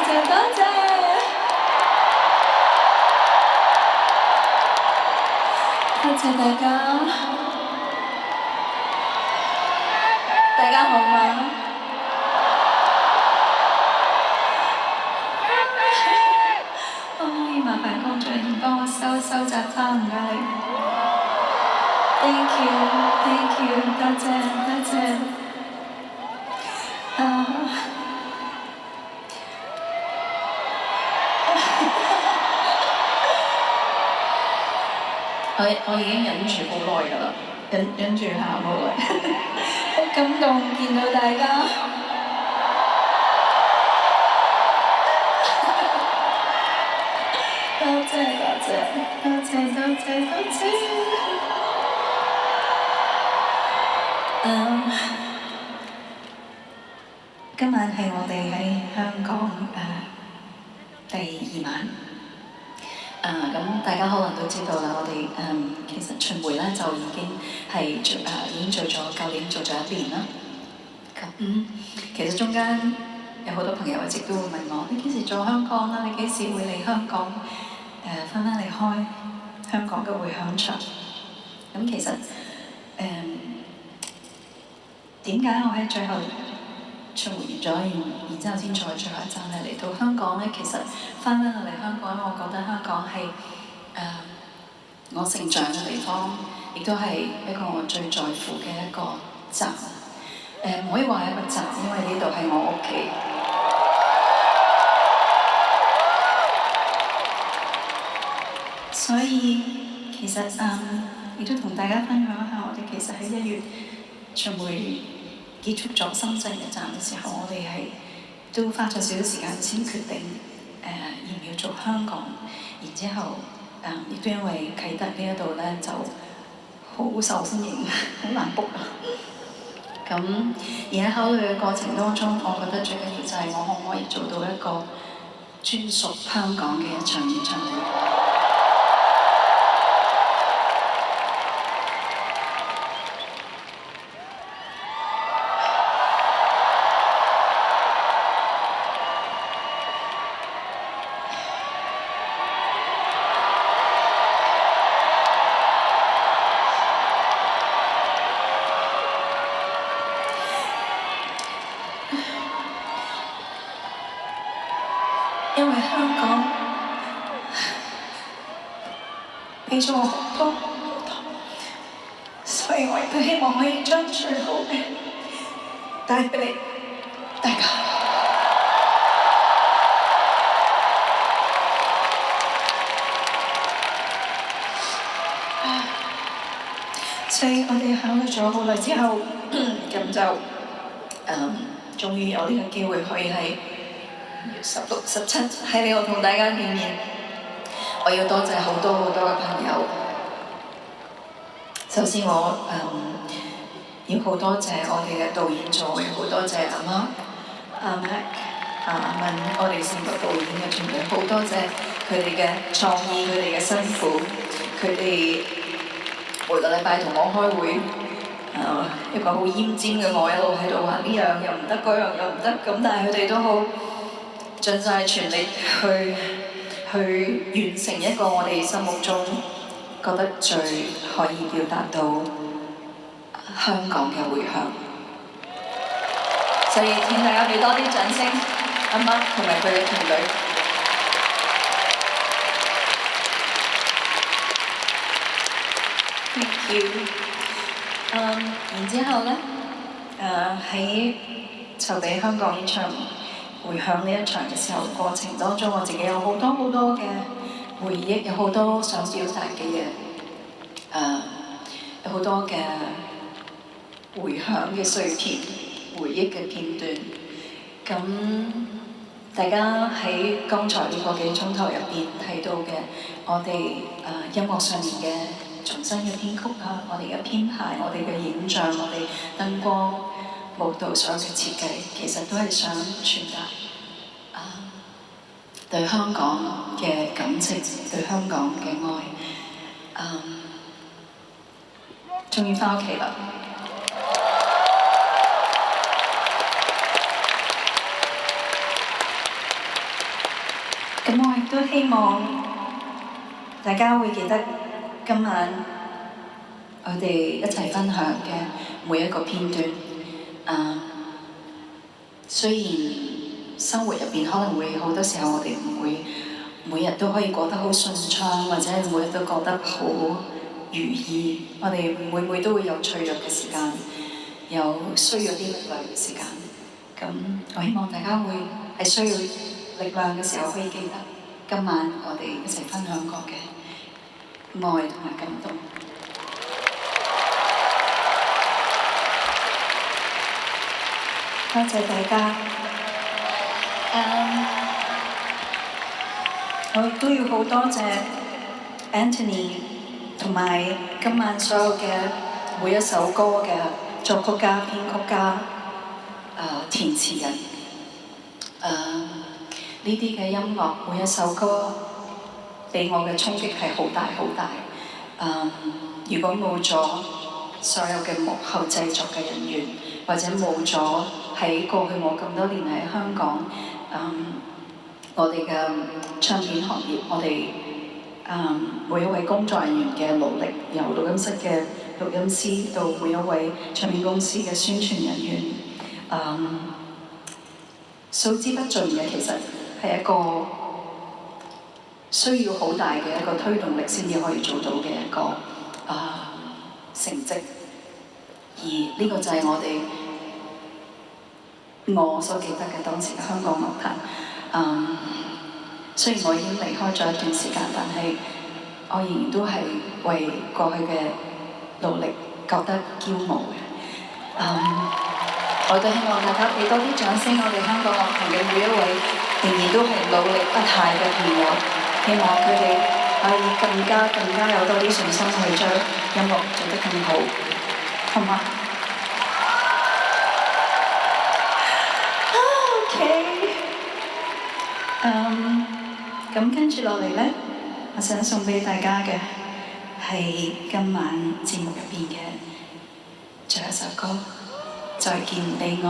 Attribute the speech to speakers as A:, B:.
A: 謝多謝，多謝大家，大家好嗎？可唔可以麻煩工作人員幫我收集翻，唔該你。Thank you，多謝多謝。我已經忍住好耐㗎啦，忍住喊好耐，好感動見到大家。多謝多謝多謝多謝多謝。今晚係我哋喺香港第2晚。咁大家可能都知道啦，我哋其實巡迴咧就已經係已經做咗，舊年做咗1年啦。咁其實中間有好多朋友一直都會問我：你幾時做香港啦？你幾時會嚟香港？翻嚟開香港嘅會響場。咁其實點解我喺最後巡迴完咗，然之後先再最後一站係嚟到香港咧？其實翻到嚟香港，我覺得香港係我成長嘅地方，亦都係一個我最在乎嘅一個站。唔可以話係一個站，因為呢度係我屋企。所以其實亦都同大家分享一下，我哋其實喺1月巡迴結束咗深圳嘅站嘅時候，我哋係都花咗少少時間先決定要唔要做香港，然之後亦都因為啟德呢一度咧就好受歡迎，好難 book 啊。咁而喺考慮嘅過程當中，我覺得最緊要就係我可唔可以做到一個專屬香港嘅一場演唱會。因為香港俾咗我好多，所以我亦都希望可以將最好嘅帶俾你大家。所以我哋考慮咗好耐之後，咁就終於有呢個機會可以喺16、17喺呢度同大家見面。我要多謝好多好多嘅朋友。首先我要好多謝我哋嘅導演組，要好多謝阿媽、阿 Mac、阿文，我哋成個導演嘅團隊，好多謝佢哋嘅創意，佢哋嘅辛苦，佢哋每個禮拜同我開會。一個好奄尖嘅我一路喺度話呢樣又唔得，嗰樣又唔得，咁但係佢哋都好盡晒全力去完成一個我哋心目中覺得最可以表達到香港嘅迴響。所以請大家俾多啲掌聲，阿媽同埋佢嘅團隊。Thank you。然之後呢，喺籌備香港演唱迴響呢一場嘅時候，過程當中我自己有好多好多嘅回憶，有好多想表達嘅嘢，有好多嘅迴響嘅碎片、回憶嘅片段。咁大家喺剛才呢個幾鐘頭入邊睇到嘅，我哋音樂上面嘅重新嘅編曲啊，我哋嘅編排，我哋嘅影像，我哋燈光、舞蹈所有嘅設計，其實都係想傳達對香港嘅感情，對香港嘅愛。終於返屋企啦！咁我亦都希望大家會記得今晚我哋一齊分享嘅每一個片段。雖然生活入邊可能會好多時候我哋唔會每日都可以過得好順暢，或者每日都覺得好如意。我哋每都會有脆弱嘅時間，有需要啲力量嘅時間。咁我希望大家會喺需要力量嘅時候可以記得今晚我哋一齊分享過嘅愛同埋感動。多謝大家。我亦都要好多謝 Anthony 同埋今晚所有嘅每一首歌嘅作曲家、編曲家、填詞人。呢啲嘅音樂每一首歌俾我嘅衝擊係好大好大。如果冇咗所有嘅幕後製作嘅人員，或者冇咗喺過去我咁多年喺香港，我哋嘅唱片行業，我哋每一位工作人員嘅努力，由錄音室嘅錄音師到每一位唱片公司嘅宣傳人員，數之不盡嘅，其實係一個需要好大嘅一個推動力先至可以做到嘅一個成績。而呢個就係我所記得嘅當時嘅香港樂壇。雖然我已經離開咗一段時間，但係我仍然都係為過去嘅努力覺得驕傲嘅。我都希望大家俾多啲掌聲，我哋香港樂壇嘅每一位仍然都係努力不懈嘅朋友，希望佢哋可以更加有多啲信心去將音樂做得更好，好嗎？OK。咁跟住落嚟呢，我想送俾大家嘅係今晚節目入邊嘅最後一首歌《再見悲哀》。